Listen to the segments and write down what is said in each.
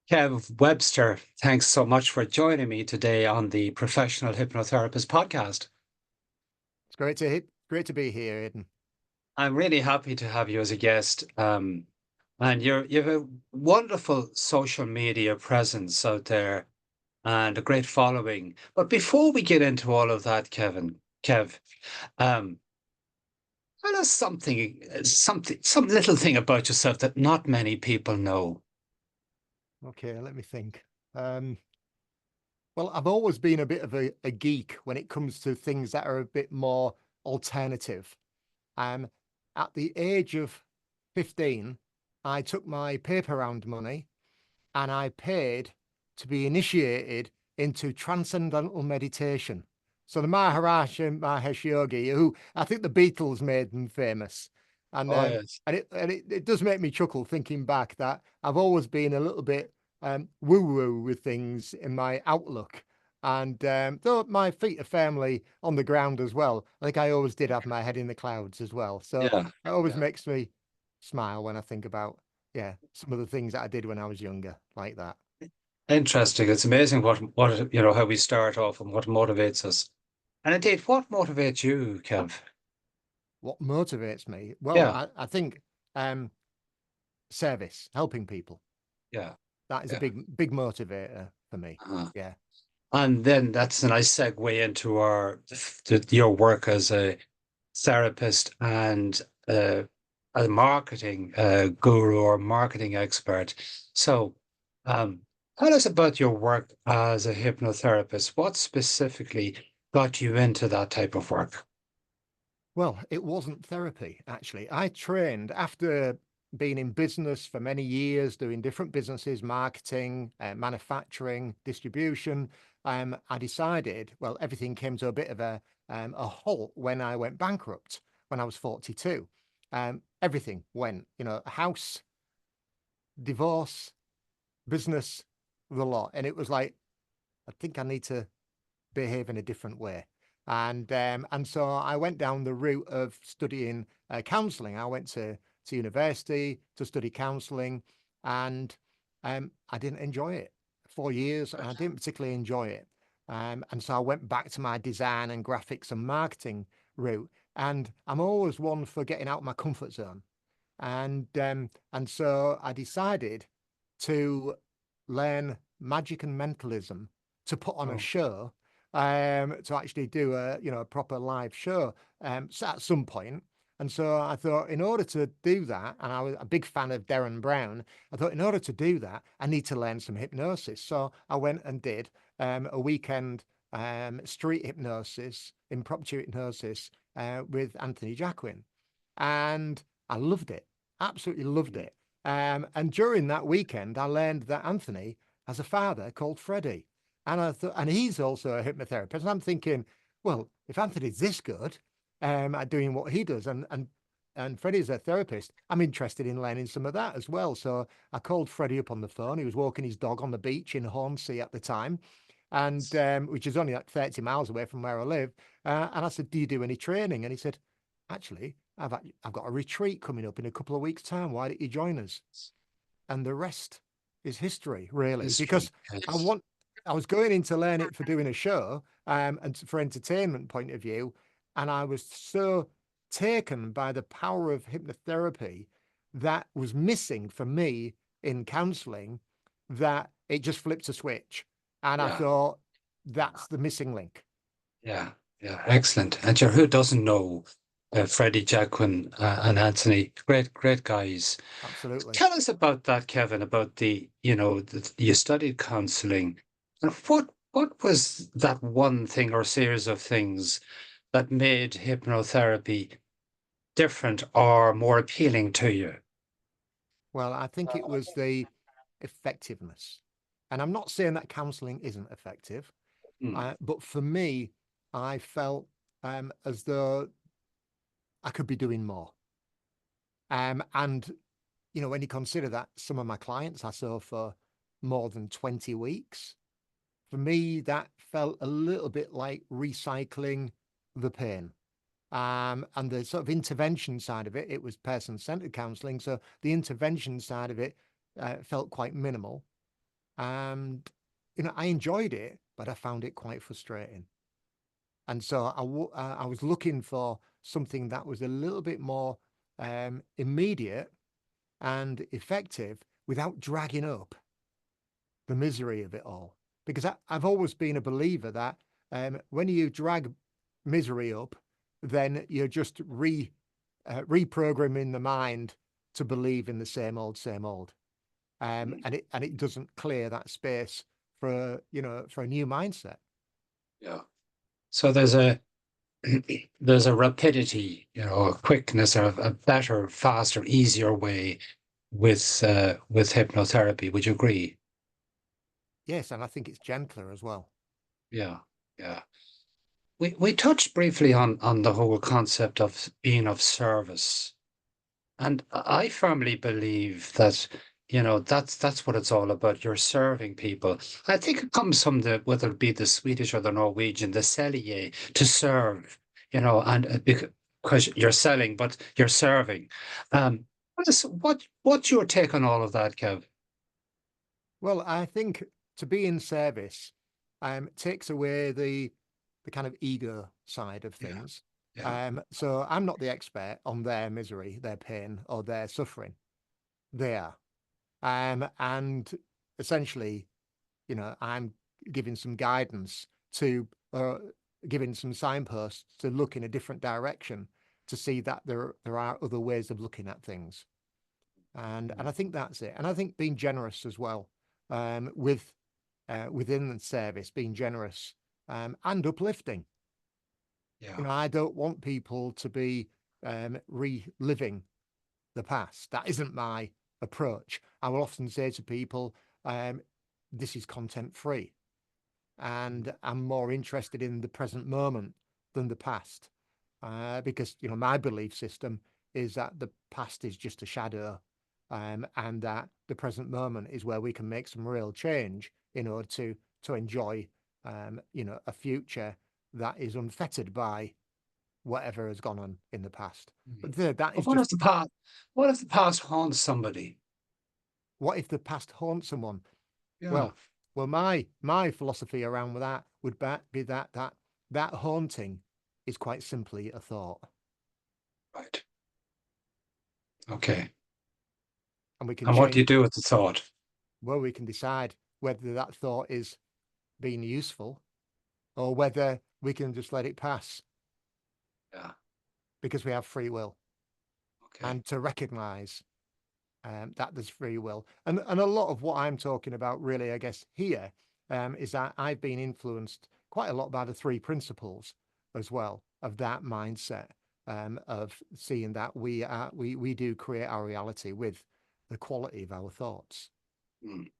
Kev Webster, thanks so much for joining me today on the Professional Hypnotherapist Podcast. It's great to be here, Aidan. I'm really happy to have you as a guest. And you have a wonderful social media presence out there and a great following. But before we get into all of that, Kev, um, tell us some little thing about yourself that not many people know. Okay, let me think. Well, I've always been a bit of a geek when it comes to things that are a bit more alternative. Um, at the age of 15, I took my paper round money and I paid to be initiated into transcendental meditation. So the Maharaj and Mahesh Yogi, who I think the Beatles made them famous. And Oh, um, yes. and it does make me chuckle thinking back that I've always been a little bit woo-woo with things in my outlook. And though my feet are firmly on the ground as well, I think I always did have my head in the clouds as well. So Yeah. it always makes me smile when I think about, yeah, some of the things that I did when I was younger, like that. Interesting. It's amazing what how we start off and what motivates us. And indeed, what motivates you, Kev? What motivates me? Well, Yeah, I think um, service, helping people. yeah, That is a yeah. big motivator for me. Uh-huh. Yeah. And then that's a nice segue into your work as a therapist and a marketing guru or marketing expert. So, um, tell us about your work as a hypnotherapist. What specifically got you into that type of work? Well, it wasn't therapy, actually. I trained after being in business for many years, doing different businesses, marketing, manufacturing, distribution. I decided, well, everything came to a bit of a halt when I went bankrupt when I was 42. Everything went, house, divorce, business, the lot. And it was like, I think I need to behave in a different way. And so I went down the route of studying counselling. I went to university to study counselling, and I didn't enjoy it. 4 years, and I didn't particularly enjoy it. And so I went back to my design and graphics and marketing route. And I'm always one for getting out of my comfort zone. And so I decided to learn magic and mentalism to put on a Oh, show, to actually do a proper live show, so at some point. And so I thought, in order to do that, and I was a big fan of Darren Brown, I thought, in order to do that, I need to learn some hypnosis. So I went and did a weekend street hypnosis, impromptu hypnosis with Anthony Jacquin, and I loved it, absolutely loved mm, it. And during that weekend, I learned that Anthony has a father called Freddie, and I thought, and he's also a hypnotherapist. And I'm thinking, well, if Anthony's this good at doing what he does, and Freddie's a therapist, I'm interested in learning some of that as well. So I called Freddie up on the phone. He was walking his dog on the beach in Hornsea at the time, and which is only like 30 miles away from where I live. And I said, "Do you do any training?" And he said, "Actually, I've got a retreat coming up in a couple of weeks' time. Why don't you join us?" And the rest is history, really, history. because I Yes. want I was going in to learn it for doing a show, and for entertainment point of view, and I was so taken by the power of hypnotherapy that was missing for me in counseling, that it just flipped a switch, and I Yeah. thought that's the missing link. Yeah, yeah, excellent. And sure, who doesn't know Freddie, Jacquin, and Anthony? Great guys. Absolutely. Tell us about that, Kevin, about you studied counseling. And what was that one thing or series of things that made hypnotherapy different or more appealing to you? Well, I think it was the effectiveness. And I'm not saying that counseling isn't effective, Mm, but for me, I felt as though I could be doing more. And, when you consider that some of my clients I saw for more than 20 weeks, for me, that felt a little bit like recycling the pain. And the sort of intervention side of it, it was person centered counseling. So the intervention side of it felt quite minimal. And, I enjoyed it, but I found it quite frustrating. And so I was looking for something that was a little bit more immediate and effective without dragging up the misery of it all. Because I've always been a believer that when you drag misery up, then you're just reprogramming the mind to believe in the same old, same old. And it doesn't clear that space for for a new mindset. Yeah. So there's a rapidity, a quickness, a better, faster, easier way with hypnotherapy. Would you agree? Yes, and I think it's gentler as well. Yeah, yeah. We touched briefly on the whole concept of being of service. And I firmly believe that, that's what it's all about. You're serving people. I think it comes from whether it be the Swedish or the Norwegian, the sälja, to serve, and because you're selling, but you're serving. What's your take on all of that, Kev? Well, I think to be in service takes away the kind of ego side of Yeah, things. yeah. So I'm not the expert on their misery, their pain, or their suffering. They are. And essentially, I'm giving some guidance to, giving some signposts to look in a different direction to see that there are other ways of looking at things. And I think that's it. And I think being generous as well, with within the service, being generous and uplifting. Yeah. I don't want people to be reliving the past. That isn't my approach. I will often say to people, this is content free, and I'm more interested in the present moment than the past, because my belief system is that the past is just a shadow, and that the present moment is where we can make some real change in order to enjoy a future that is unfettered by whatever has gone on in the past. Mhm. But that But is just, what if the past haunts somebody? what if the past haunts someone? Yeah, Well, my philosophy around that would be that haunting is quite simply a thought, right. Okay. and we can And what do change. you do with the thought? Well, we can decide whether that thought is being useful or whether we can just let it pass Yeah. because we have free will, Okay. and to recognize that there's free will. And a lot of what I'm talking about, really, I guess, here is that I've been influenced quite a lot by the three principles as well of that mindset, of seeing that we do create our reality with the quality of our thoughts. Mm.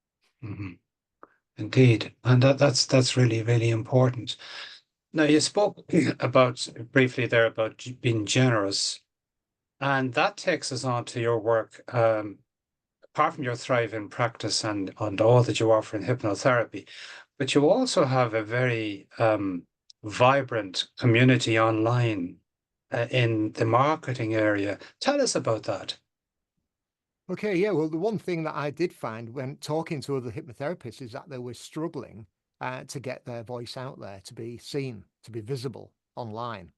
Hmm. Indeed. And that's really, really important. Now, you spoke about briefly there about being generous, and that takes us on to your work. Apart from your Thrive in practice and all that you offer in hypnotherapy, but you also have a very vibrant community online in the marketing area. Tell us about that. Okay, yeah. Well, the one thing that I did find when talking to other hypnotherapists is that they were struggling to get their voice out there, to be seen, to be visible online.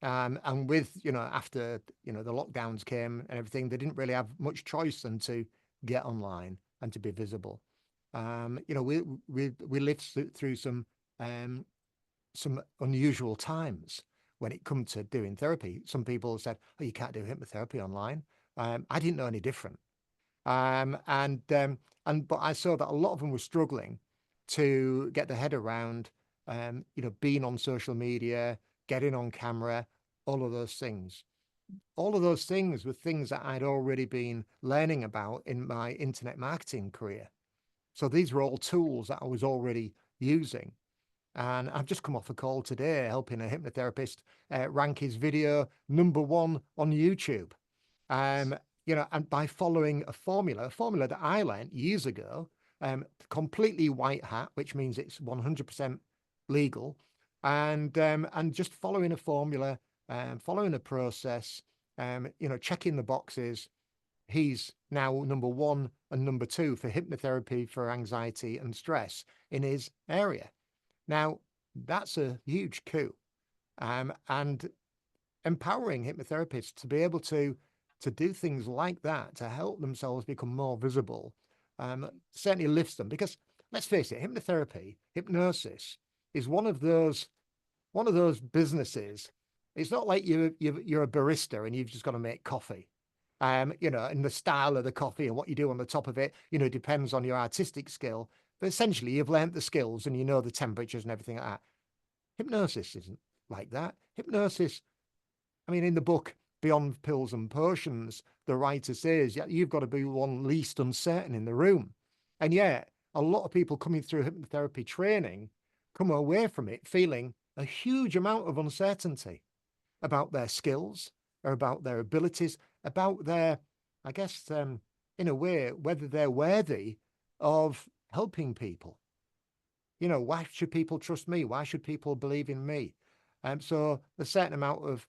And with, after, the lockdowns came and everything, they didn't really have much choice than to get online and to be visible. We lived through some unusual times when it come to doing therapy. Some people said, "Oh, you can't do hypnotherapy online." I didn't know any different. Um, and um, but I saw that a lot of them were struggling to get their head around, being on social media, getting on camera, all of those things. All of those things were things that I'd already been learning about in my internet marketing career. So these were all tools that I was already using. And I've just come off a call today helping a hypnotherapist rank his video #1 on YouTube. Um, and by following a formula that I learned years ago, completely white hat, which means it's 100% legal, and just following a formula, following a process, checking the boxes, he's now number one and number two for hypnotherapy for anxiety and stress in his area. Now, that's a huge coup. And empowering hypnotherapists to be able to do things like that to help themselves become more visible certainly lifts them. Because let's face it, hypnotherapy, hypnosis is one of those businesses. It's not like you're a barista and you've just got to make coffee. And the style of the coffee and what you do on the top of it, depends on your artistic skill. But essentially, you've learnt the skills and you know the temperatures and everything like that. Hypnosis isn't like that. Hypnosis, I mean, in the book Beyond Pills and Potions, the writer says, yeah, you've got to be one least uncertain in the room. And yet, a lot of people coming through hypnotherapy training come away from it feeling a huge amount of uncertainty about their skills or about their abilities, about their, I guess, in a way, whether they're worthy of helping people. Why should people trust me? Why should people believe in me? So a certain amount of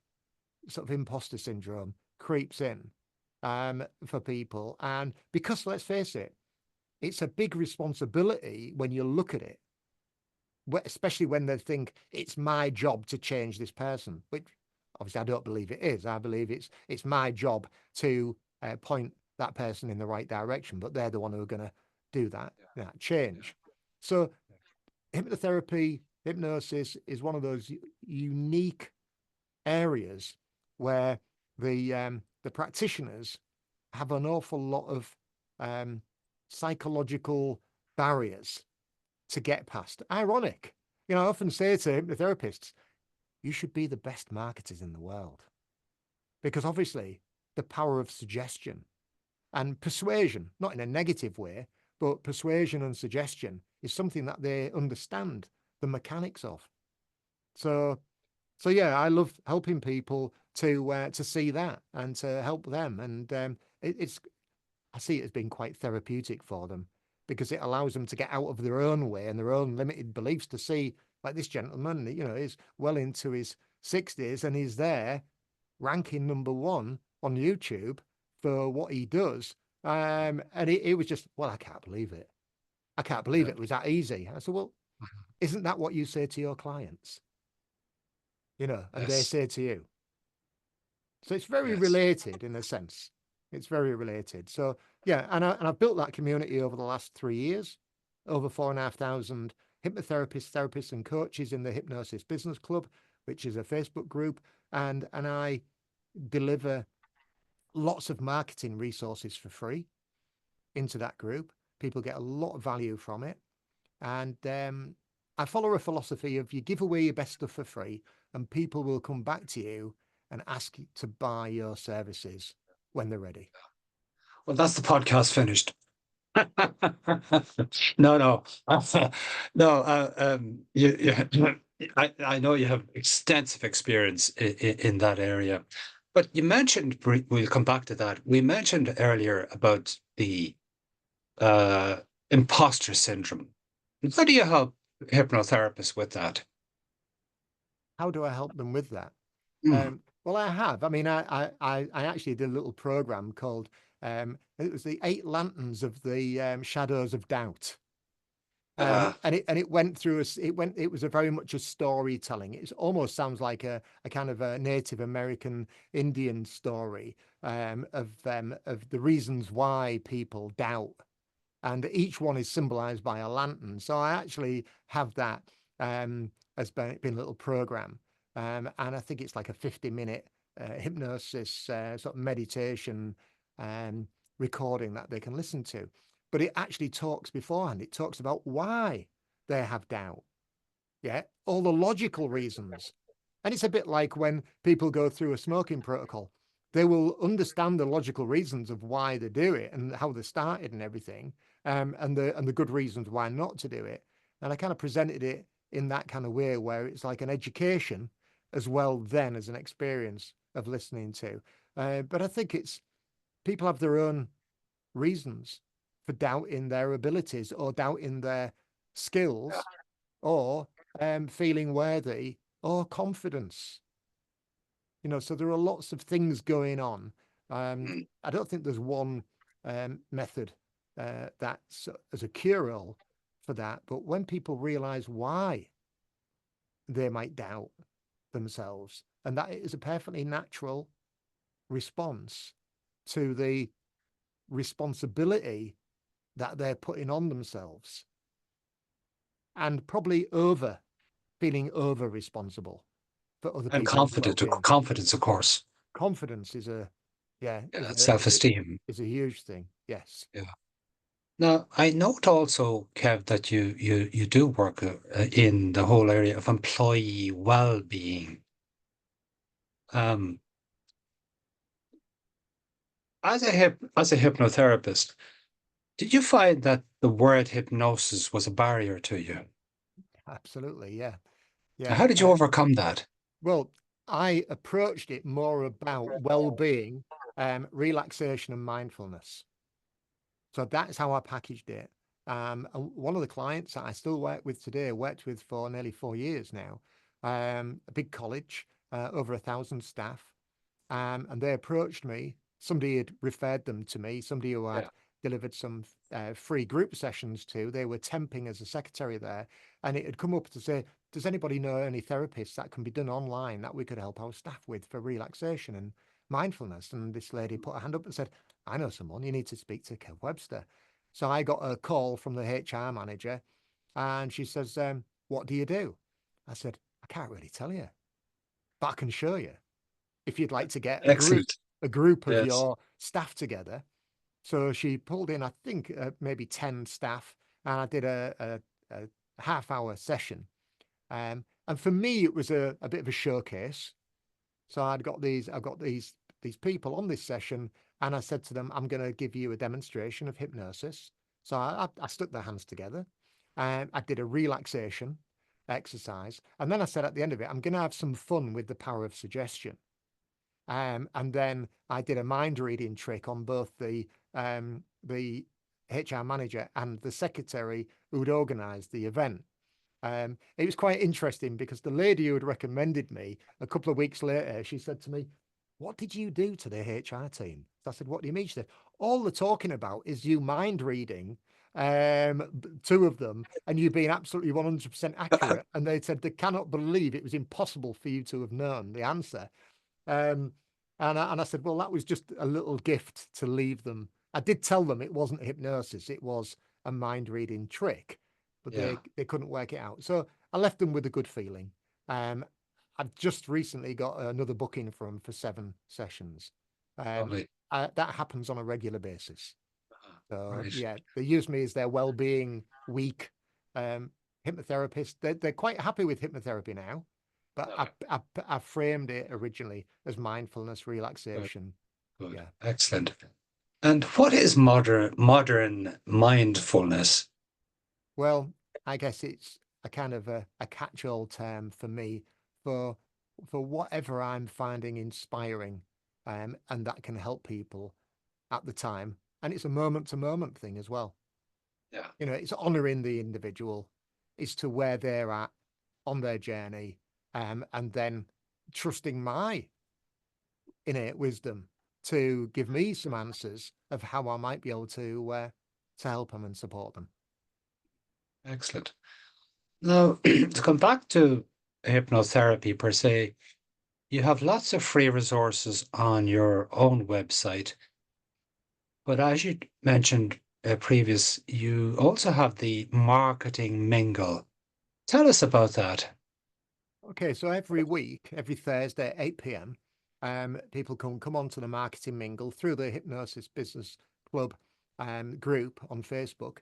sort of imposter syndrome creeps in for people. And because let's face it, it's a big responsibility when you look at it, especially when they think it's my job to change this person, which obviously I don't believe it is. I believe it's my job to point that person in the right direction, but they're the one who are going to do that change. So hypnotherapy, hypnosis is one of those unique areas where the practitioners have an awful lot of psychological barriers to get past. Ironic. I often say to hypnotherapists, you should be the best marketers in the world. Because obviously, the power of suggestion and persuasion, not in a negative way, but persuasion and suggestion is something that they understand the mechanics of. So yeah, I love helping people to see that and to help them. And I see it as being quite therapeutic for them because it allows them to get out of their own way and their own limited beliefs to see, like this gentleman, is well into his 60s and he's there ranking number one on YouTube for what he does. And it was just, well, I can't believe it. I can't believe Yeah. it was that easy. I said, well, isn't that what you say to your clients? And they Yes. say to you. So it's very Yes. related in a sense. It's very related. So yeah, and I've built that community over the last 3 years, over 4,500 hypnotherapists, therapists, and coaches in the Hypnosis Business Club, which is a Facebook group, and I deliver lots of marketing resources for free into that group. People get a lot of value from it, and I follow a philosophy of you give away your best stuff for free, and people will come back to you and ask you to buy your services when they're ready. Well, that's the podcast finished. No, no, no. I know you have extensive experience in that area, but you mentioned, we'll come back to that. We mentioned earlier about the uh, imposter syndrome. How do you help hypnotherapists with that? How do I help them with that? Mm. Well, I have. I mean, I actually did a little program called it was the Eight Lanterns of the Shadows of Doubt. Uh, And it went through it was a very much a storytelling. It almost sounds like a kind of a Native American Indian story of the reasons why people doubt, and each one is symbolized by a lantern. So I actually have that as been a little program, and I think it's like a 50-minute hypnosis sort of meditation um, recording that they can listen to. But it actually talks beforehand. It talks about why they have doubt. Yeah, all the logical reasons. And it's a bit like when people go through a smoking protocol. They will understand the logical reasons of why they do it and how they started and everything, and the good reasons why not to do it. And I kind of presented it in that kind of way where it's like an education as well then as an experience of listening to. But I think it's people have their own reasons for doubting their abilities or doubting their skills or feeling worthy or confidence. So there are lots of things going on. Mm. I don't think there's one method that's as a cure-all for that. But when people realize why they might doubt themselves, and that is a perfectly natural response to the responsibility that they're putting on themselves, and probably feeling over responsible for other And people's well-being. confidence, of course. Confidence is a yeah Yeah, self-esteem. is a huge thing. Yes, Yeah. Now, I note also, Kev, that you do work in the whole area of employee well-being. Um, as a hypnotherapist, did you find that the word hypnosis was a barrier to you? absolutely. Yeah, How yeah. did you overcome that? Well, I approached it more about well-being, relaxation, and mindfulness. So that's how I packaged it. And one of the clients that I still work with today, worked with for nearly 4 years now, a big college, over 1,000 staff, and they approached me. Somebody had referred them to me, somebody who Yeah. had delivered some free group sessions to. They were temping as a secretary there, and it had come up to say, does anybody know any therapists that can be done online that we could help our staff with for relaxation and mindfulness? And this lady put her hand up and said, I know someone, you need to speak to Kev Webster. So I got a call from the HR manager, and she says, what do you do? I said, I can't really tell you, but I can show you if you'd like to get Excellent. a group of Yes. your staff together. So she pulled in, I think, maybe 10 staff, and I did a half-hour session. And for me, it was a bit of a showcase. So I've got these people on this session, and I said to them, I'm going to give you a demonstration of hypnosis. So I stuck their hands together, and I did a relaxation exercise, and then I said at the end of it, I'm going to have some fun with the power of suggestion. And then I did a mind reading trick on both the HR manager and the secretary who'd organised the event. It was quite interesting because the lady who had recommended me a couple of weeks later, she said to me, what did you do to the HR team? So I said, what do you mean? She said, all they're talking about is you mind reading two of them and you being absolutely 100% accurate. And they said they cannot believe it was impossible for you to have known the answer. Um, and I said, well, that was just a little gift to leave them. I did tell them it wasn't hypnosis, it was a mind reading trick, but Yeah. they couldn't work it out. So I left them with a good feeling. I've just recently got another booking for them for 7 sessions. Um, Lovely. that happens on a regular basis. So Right. yeah, they use me as their well-being week um, hypnotherapist. They're quite happy with hypnotherapy now, but Lovely. I framed it originally as mindfulness, Good. relaxation. Good. Yeah. Excellent. And what is modern mindfulness? Well, I guess it's a kind of a catch-all term for me for whatever I'm finding inspiring, and that can help people at the time. And it's a moment-to-moment thing as well. Yeah. It's honoring the individual as to where they're at on their journey, and then trusting my innate wisdom to give me some answers of how I might be able to help them and support them. Excellent. Now, to come back to hypnotherapy per se, you have lots of free resources on your own website. But as you mentioned previous, you also have the marketing mingle. Tell us about that. Okay, so every week, every Thursday at 8 p.m., people can come onto the marketing mingle through the Hypnosis Business Club group on Facebook,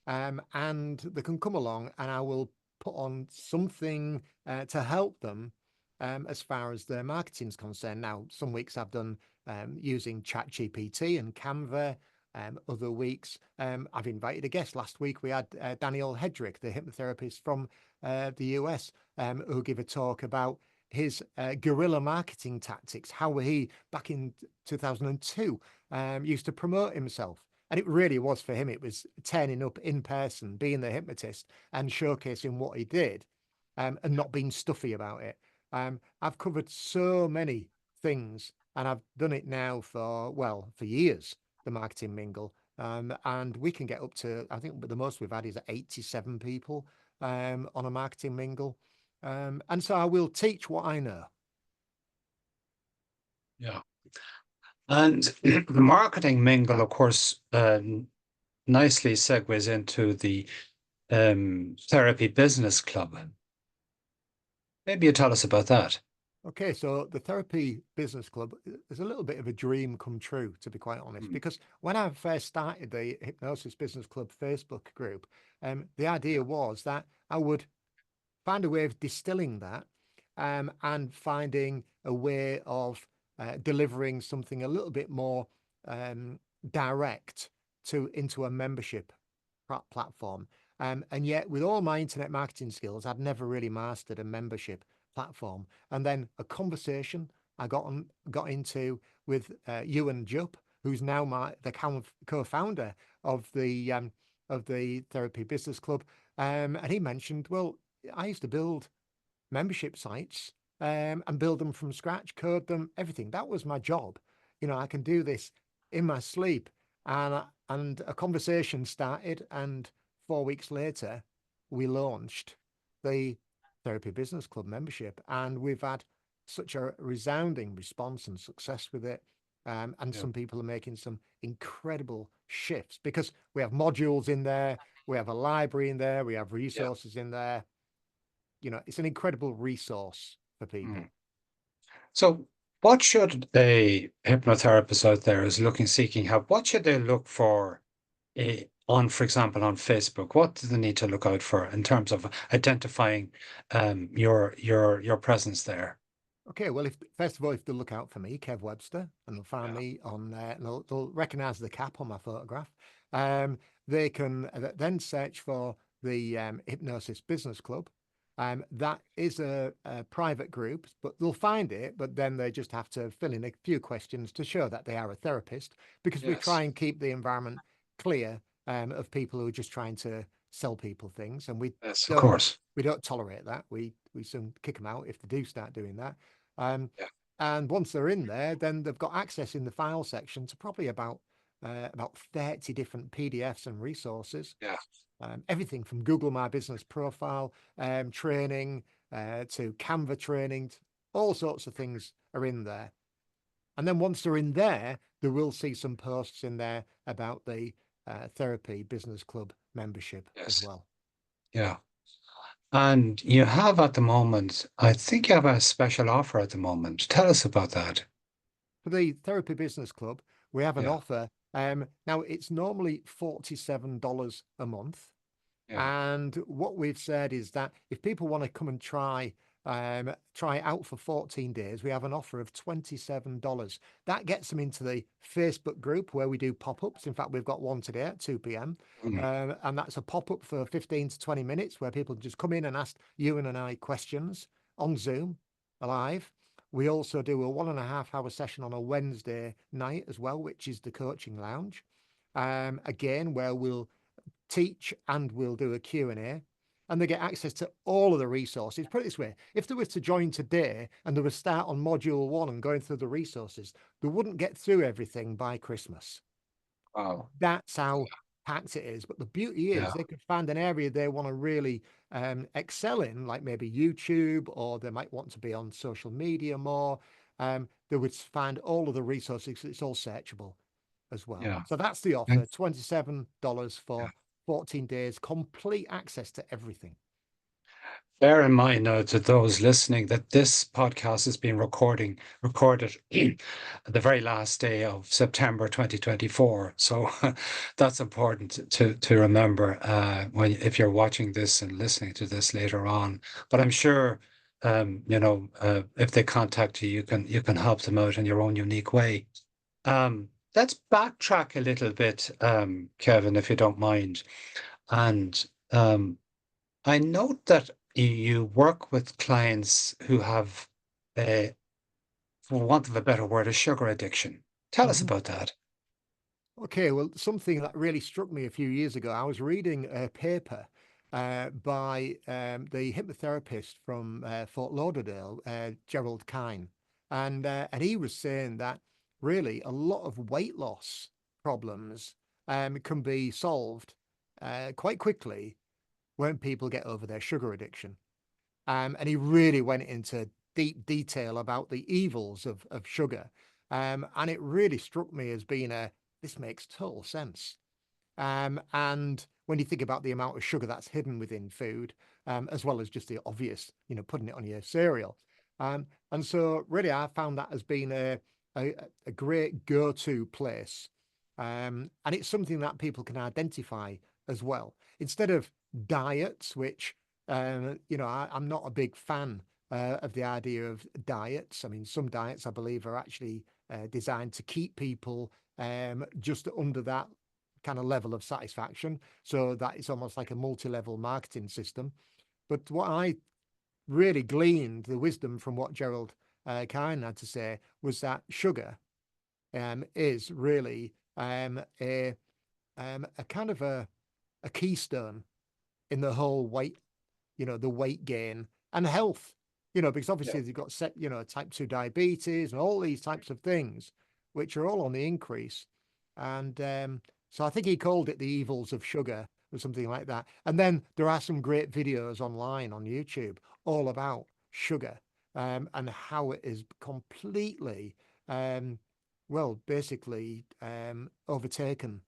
and they can come along, and I will put on something to help them as far as their marketing is concerned. Now, some weeks I've done using ChatGPT and Canva. Other weeks, I've invited a guest. Last week we had Daniel Hedrick, the hypnotherapist from the US, who give a talk about his guerrilla marketing tactics, how he, back in 2002, used to promote himself. And it really was for him, it was turning up in person, being the hypnotist and showcasing what he did, and not being stuffy about it. I've covered so many things and I've done it now for years, the marketing mingle. And we can get up to, I think the most we've had is 87 people on a marketing mingle. And so I will teach what I know. Yeah. And the marketing mingle, of course, nicely segues into the therapy business club. Maybe you tell us about that. Okay, so the Therapy Business Club is a little bit of a dream come true, to be quite honest, Mm. because when I first started the Hypnosis Business Club Facebook group, the idea was that I would find a way of distilling that and finding a way of delivering something a little bit more direct into a membership platform. And yet, with all my internet marketing skills, I'd never really mastered a membership platform. And then a conversation I got into with Ewan Jupp, who's now the co-founder of the Therapy Business Club, and he mentioned, well, I used to build membership sites and build them from scratch, code them, everything. That was my job. I can do this in my sleep. And a conversation started, and 4 weeks later, we launched the Therapy Business Club membership, and we've had such a resounding response and success with it. And Yeah. some people are making some incredible shifts because we have modules in there, we have a library in there, we have Yeah. resources in there. It's an incredible resource for Mm. people. So, what should a hypnotherapist out there is seeking help? What should they look for on, for example, on Facebook? What do they need to look out for in terms of identifying your presence there? Okay, well, if first of all, if they look out for me, Kev Webster, and they'll find Yeah. me on there, and they'll recognize the cap on my photograph. Um, they can then search for the Hypnosis Business Club. That is a private group, but they'll find it, but then they just have to fill in a few questions to show that they are a therapist, because we Yes. try and keep the environment clear of people who are just trying to sell people things, and Yes, of don't course. we don't tolerate that. We soon kick them out if they do start doing that. Um, Yeah. and once they're in there, then they've got access in the file section to probably about 30 different PDFs and resources. Yeah. Everything from Google My Business Profile training to Canva training, all sorts of things are in there. And then once they're in there, they will see some posts in there about the Therapy Business Club membership as Yes. well. Yeah. And you have at the moment, I think you have a special offer at the moment. Tell us about that. For the Therapy Business Club, we have an Yeah. offer. Now, it's normally $47 a month. Yeah. And what we've said is that if people want to come and try it out for 14 days, we have an offer of $27. That gets them into the Facebook group where we do pop-ups. In fact, we've got one today at 2 p.m. Mm. And that's a pop-up for 15 to 20 minutes where people just come in and ask Ewan and I questions on Zoom live. We also do a 1.5 hour session on a Wednesday night as well, which is the coaching lounge. Again, where we'll teach and we'll do a Q&A, and they get access to all of the resources. Put it this way, if they were to join today and they would start on module 1 and going through the resources, they wouldn't get through everything by Christmas. Wow. That's how packed it is. But the beauty Yeah. is they could find an area they want to really excel in, like maybe YouTube, or they might want to be on social media more. They would find all of the resources. It's all searchable as well. Yeah. So that's the offer, And $27 yeah. for 14 days, complete access to everything. Bear in mind now to those listening that this podcast is being recorded the very last day of September 2024. So that's important to remember when if you're watching this and listening to this later on. But I'm sure if they contact you, you can help them out in your own unique way. Let's backtrack a little bit, Kevin, if you don't mind. And I note that you work with clients who have, uh, for want of a better word, a sugar addiction. Tell us Mhm. about that. Okay, well, something that really struck me a few years ago, I was reading a paper by the hypnotherapist from Fort Lauderdale, Gerald Kine. And he was saying that really a lot of weight loss problems can be solved quite quickly when people get over their sugar addiction. And he really went into deep detail about the evils of sugar. And it really struck me as being this makes total sense. And when you think about the amount of sugar that's hidden within food, as well as just the obvious, putting it on your cereal. And so really I found that as being a, a great go-to place. And it's something that people can identify as well. Instead of diets, which, I'm not a big fan of the idea of diets. I mean, some diets I believe are actually designed to keep people just under that kind of level of satisfaction, so that it's almost like a multi-level marketing system. But what I really gleaned the wisdom from what Gerald Kine had to say was that sugar is really a kind of a keystone in the whole weight, the weight gain and health, because Yeah. obviously they've got type 2 diabetes and all these types of things, which are all on the increase. And so I think he called it the evils of sugar or something like that. And then there are some great videos online on YouTube all about sugar and how it is completely, basically overtaken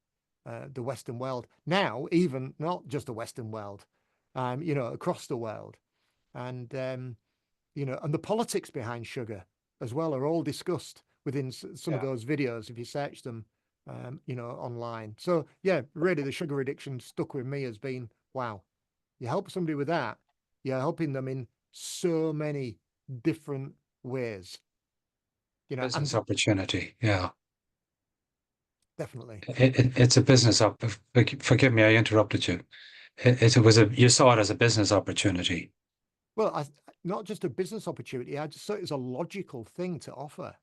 the Western world. Now, even not just the Western world, across the world. And the politics behind sugar as well are all discussed within some of Yeah. those videos if you search them, online. So yeah, really the sugar addiction stuck with me as being, wow, you help somebody with that, you're helping them in so many different ways, Business and opportunity. Yeah. definitely. It's a business up. Forgive me, I interrupted you. It was you saw it as a business opportunity. Well, not just a business opportunity, I just saw it as a logical thing to offer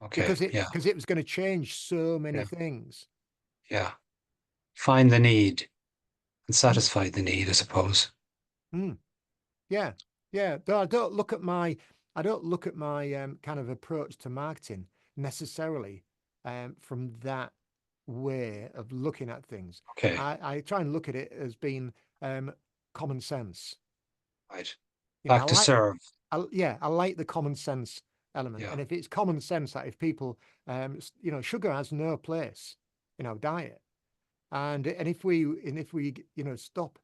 Okay. because it Yeah. because it was going to change so many Yeah. things. Yeah. Find the need and Mm, satisfy the need, I suppose. mm. Yeah, yeah. Though I don't look at my kind of approach to marketing necessarily from that way of looking at things. Okay. I try and look at it as being um, common sense. Right. You know, Back to serve. I like the common sense element. Yeah. And if it's common sense that if people, sugar has no place in our diet. And if we stop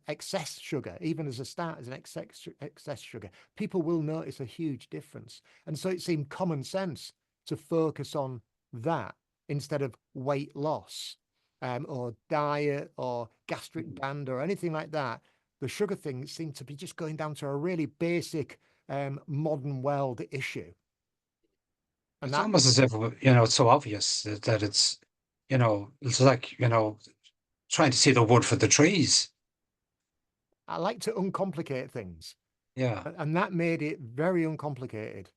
excess sugar, even as a start as an excess sugar, people will notice a huge difference. And so it seemed common sense to focus on that instead of weight loss, or diet or gastric Mm. band or anything like that. The sugar thing seemed to be just going down to a really basic modern world issue, and It's that almost as if, it's so obvious that it's like, trying to see the wood for the trees. I like to uncomplicate things, Yeah. and that made it very uncomplicated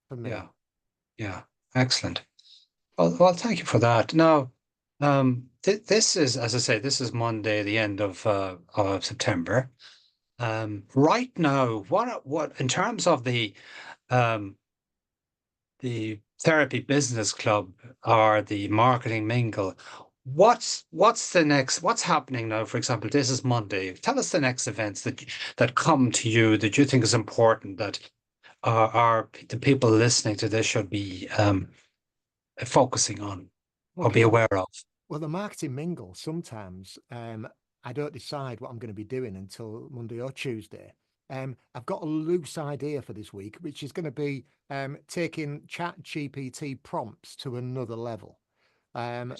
for me. Yeah. Yeah. Excellent. Well, thank you for that. Now, this is, as I say, this is Monday, the end of September. Right now, what in terms of um, the therapy business club or the marketing mingle, what's happening now? For example, this is Monday. Tell us the next events that come to you that you think is important that are the people listening to this should be focusing on Well, or be Kev, aware of. well, the marketing mingle, sometimes I don't decide what I'm going to be doing until Monday or Tuesday. I've got a loose idea for this week, which is going to be taking Chat GPT prompts to another level.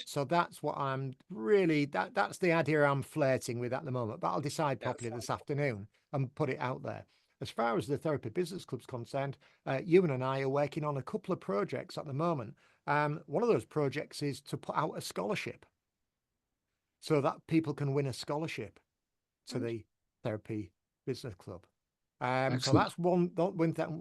So that's what I'm really that's the idea I'm flirting with at the moment, but I'll decide Yeah, properly this afternoon and put it out there. As far as the Therapy Business Club's concerned, Ewan and I are working on a couple of projects at the moment. One of those projects is to put out a scholarship so that people can win a scholarship to good. the Therapy Business Club. So Excellent. that's one thing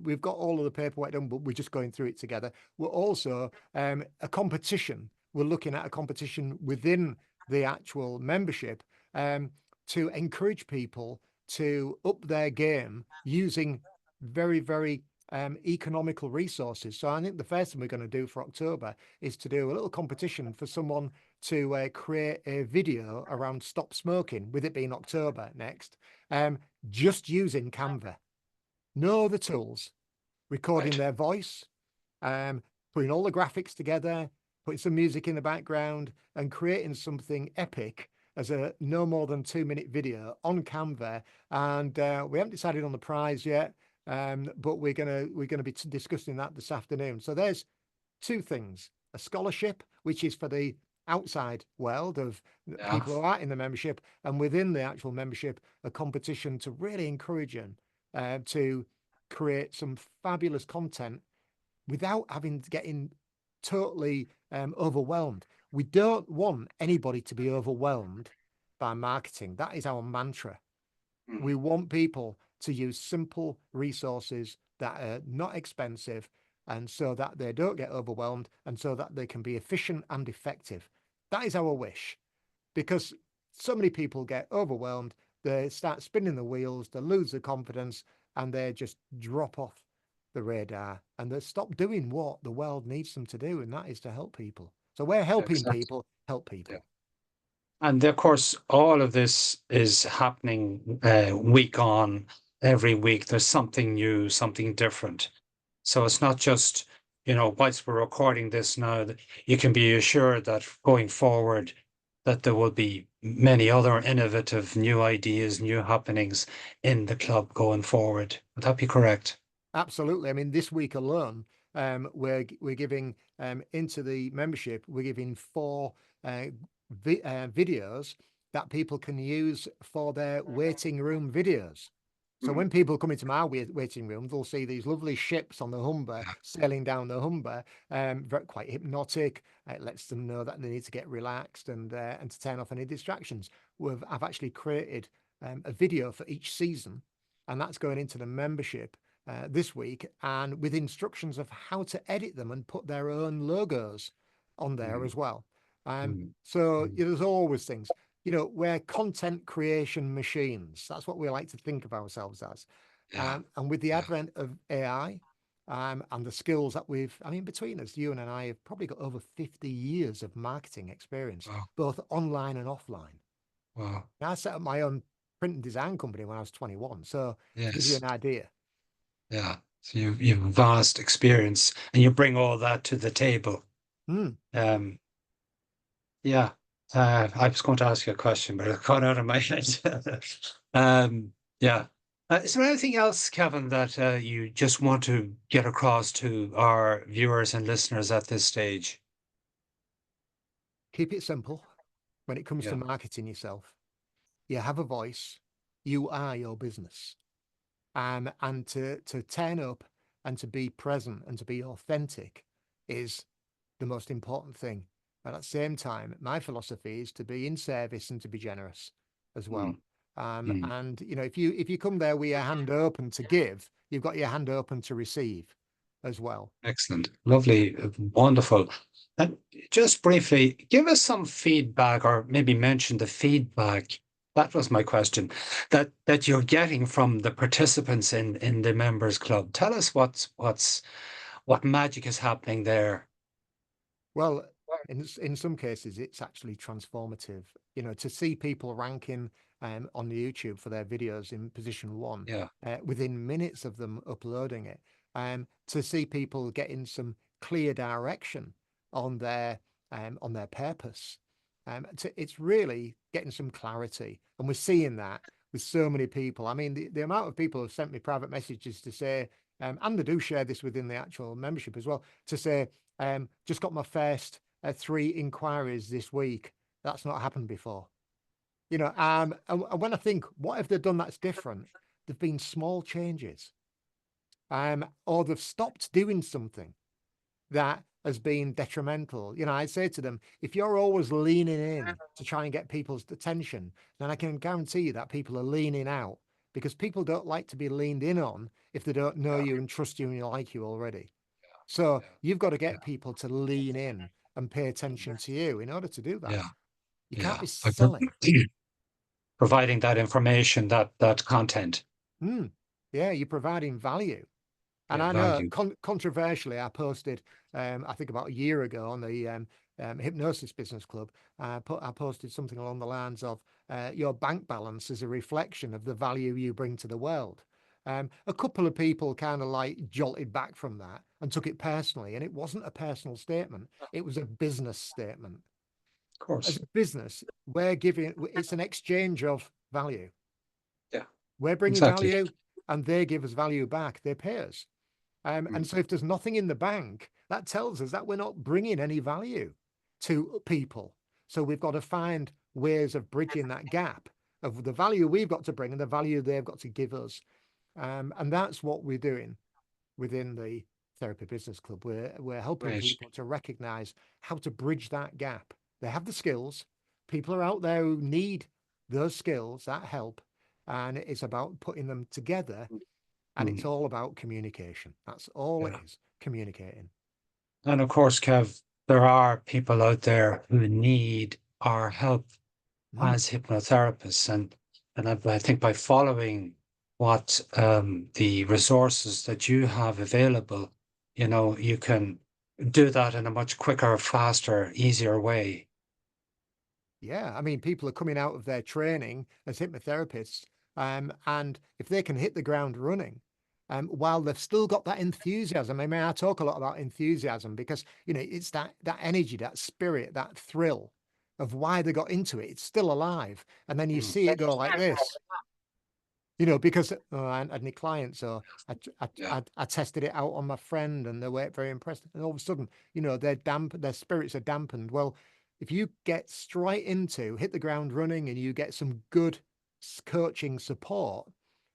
we've got all of the paperwork done, but we're just going through it together. We're also a competition. We're looking at a competition within the actual membership to encourage people to up their game using very, very economical resources. So I think the first thing we're going to do for October is to do a little competition for someone to create a video around stop smoking, with it being October next, just using Canva. No other tools, recording Right. their voice, putting all the graphics together, putting some music in the background, and creating something epic as a no more than 2-minute video on Canva. And we haven't decided on the prize yet, but we're gonna be discussing that this afternoon. So there's two things: a scholarship, which is for the outside world of Yeah. people who are in the membership, and within the actual membership, a competition to really encourage them to create some fabulous content without having to getting totally overwhelmed. We don't want anybody to be overwhelmed by marketing. That is our mantra. We Mm. want people to use simple resources that are not expensive, and so that they don't get overwhelmed, and so that they can be efficient and effective. That is our wish, because so many people get overwhelmed, they start spinning the wheels, they lose their confidence, and they just drop off the radar, and they stop doing what the world needs them to do, and that is to help people. So we're helping Exactly. people help Yeah. people. And of course, all of this is happening week on, every week. There's something new, something different. So it's not just, whilst we're recording this now, that you can be assured that going forward, that there will be many other innovative new ideas, new happenings in the club going forward. Would that be correct? Absolutely. I mean, this week alone, we're giving into the membership, we're giving 4 videos that people can use for their waiting room videos. So Mm. when people come into my waiting room, they'll see these lovely ships on the Humber sailing down the Humber, quite hypnotic. It lets them know that they need to get relaxed and to turn off any distractions. I've actually created a video for each season, and that's going into the membership this week, and with instructions of how to edit them and put their own logos on there Mm. as well. Mm. So Mm. there's always things, we're content creation machines. That's what we like to think of ourselves as. Yeah. And with the Yeah. advent of AI and the skills that between us, you and I have probably got over 50 years of marketing experience, Wow. both online and offline. Wow. I set up my own print and design company when I was 21. So to give you Yes. an idea. Yeah. So you've vast experience and you bring all that to the table. Hmm. Um, yeah. I was going to ask you a question, but it got out of my head. Yeah. Is there anything else, Kevin, that you just want to get across to our viewers and listeners at this stage? Keep it simple when it comes to Yeah. marketing yourself. You have a voice. You are your business. And to turn up and to be present and to be authentic is the most important thing. But at the same time, my philosophy is to be in service and to be generous as well. Mm, mm. And if you come there with your hand open to give, you've got your hand open to receive as well. Excellent. Lovely. Wonderful. And just briefly, give us some feedback or maybe mention the feedback. That was my question that you're getting from the participants in the members club. Tell us what magic is happening there. Well, in some cases, it's actually transformative. To see people ranking on the YouTube for their videos in position one Yeah. within minutes of them uploading it, to see people getting some clear direction on their purpose. It's really getting some clarity, and we're seeing that with so many people. I mean, the amount of people who've sent me private messages to say, and they do share this within the actual membership as well, to say, just got my first 3 inquiries this week. That's not happened before. And when I think, what have they done that's different? There've been small changes, or they've stopped doing something that has been detrimental. I say to them, if you're always leaning in to try and get people's attention, then I can guarantee you that people are leaning out, because people don't like to be leaned in on if they don't know you and trust you and like you already. So you've got to Yeah. get people to lean in and pay attention to you. In order to do that, Yeah. you can't Yeah. be selling. Providing that information, that content. Yeah, you're providing value. And Yeah, I know value. controversially, I posted, I think about a year ago on the Hypnosis Business Club, I posted something along the lines of your bank balance is a reflection of the value you bring to the world. A couple of people kind of like jolted back from that and took it personally, and it wasn't a personal statement. It was a business statement. Of As course. a business, we're giving, it's an exchange of value. Yeah, We're bringing exactly. value and they give us value back. They pay us. Mm. And so if there's nothing in the bank, that tells us that we're not bringing any value to people. So we've got to find ways of bridging that gap of the value we've got to bring and the value they've got to give us. And that's what we're doing within the Therapy Business Club. We're helping Great. people to recognize how to bridge that gap. They have the skills. People are out there who need those skills, that help. And it's about putting them together, and it's Mm. all about communication. That's all it Yeah. is, communicating. And of course, Kev, there are people out there who need our help Mm. as hypnotherapists, and I think by following what the resources that you have available, you can do that in a much quicker, faster, easier way. Yeah, I mean, people are coming out of their training as hypnotherapists, and if they can hit the ground running, while they've still got that enthusiasm. I mean, I talk a lot about enthusiasm because it's that energy, that spirit, that thrill of why they got into it. It's still alive, and then you Mm. see it go like this. Because I had any clients, so Yeah. I tested it out on my friend, and they weren't very impressed. And all of a sudden, their spirits are dampened. Well, if you get straight into hit the ground running, and you get some good coaching support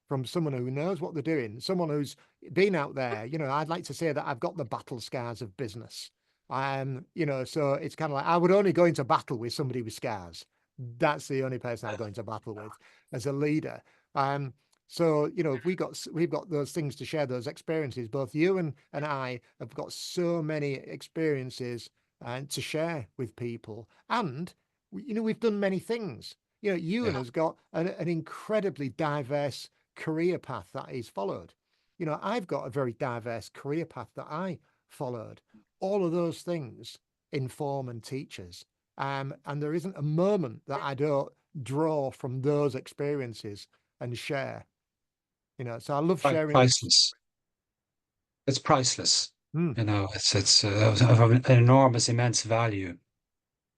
from someone who knows what they're doing, someone who's been out there, I'd like to say that I've got the battle scars of business. So it's kind of like I would only go into battle with somebody with scars. That's the only person I'd go into battle with as a leader. Um, so if we've got those things to share, those experiences. Both you and I have got so many experiences to share with people, and we've done many things. Ewan Yeah. has got an incredibly diverse career path that he's followed. I've got a very diverse career path that I followed. All of those things inform and teach us. And there isn't a moment that I don't draw from those experiences and share. So I love sharing. Priceless. It's priceless. Mm. It's of an enormous, immense value.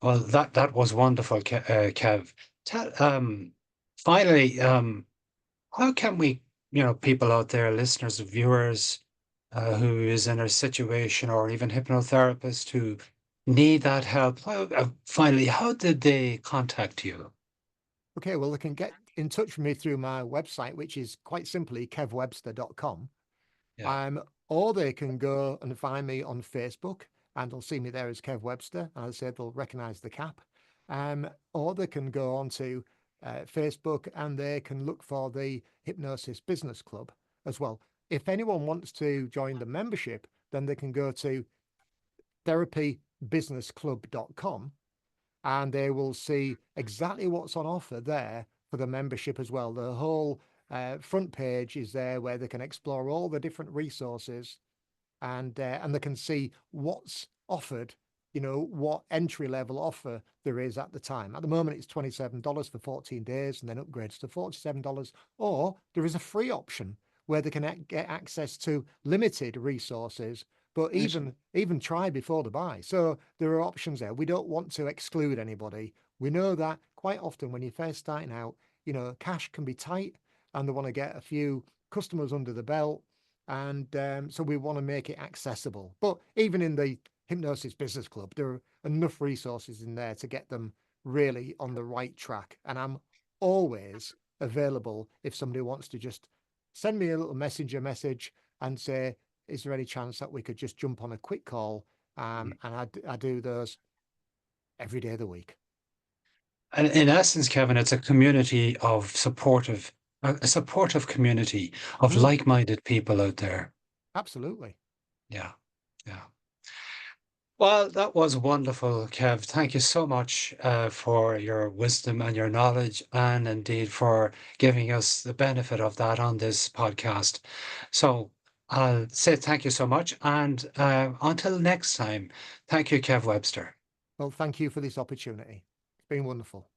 Well, that was wonderful, Kev. Tell, finally, how can we, people out there, listeners, viewers, who is in a situation, or even hypnotherapists who need that help, finally, how did they contact you? Okay, well, they can get in touch with me through my website, which is quite simply kevwebster.com. Yeah, Or they can go and find me on Facebook, and they'll see me there as Kev Webster. As I said, they'll recognize the cap. Or they can go on to Facebook, and they can look for the Hypnosis Business Club as well. If anyone wants to join the membership, then they can go to therapybusinessclub.com, and they will see exactly what's on offer there for the membership as well. The whole front page is there where they can explore all the different resources, and they can see what's offered. What entry level offer there is at the time. At the moment, it's $27 for 14 days, and then upgrades to $47. Or there is a free option where they can get access to limited resources, but right. even try before they buy. So there are options there. We don't want to exclude anybody. We know that quite often when you're first starting out, cash can be tight, and they want to get a few customers under the belt. And so we want to make it accessible. But even in the Hypnosis Business Club, there are enough resources in there to get them really on the right track. And I'm always available if somebody wants to just send me a little messenger message and say, is there any chance that we could just jump on a quick call? And I do those every day of the week. And in essence, Kevin, it's a community of a supportive community of Mm, like-minded people out there. absolutely. Yeah, yeah. Well, that was wonderful, Kev. Thank you so much for your wisdom and your knowledge, and indeed for giving us the benefit of that on this podcast. So, I'll say thank you so much. And until next time, thank you, Kev Webster. Well, thank you for this opportunity. It's been wonderful.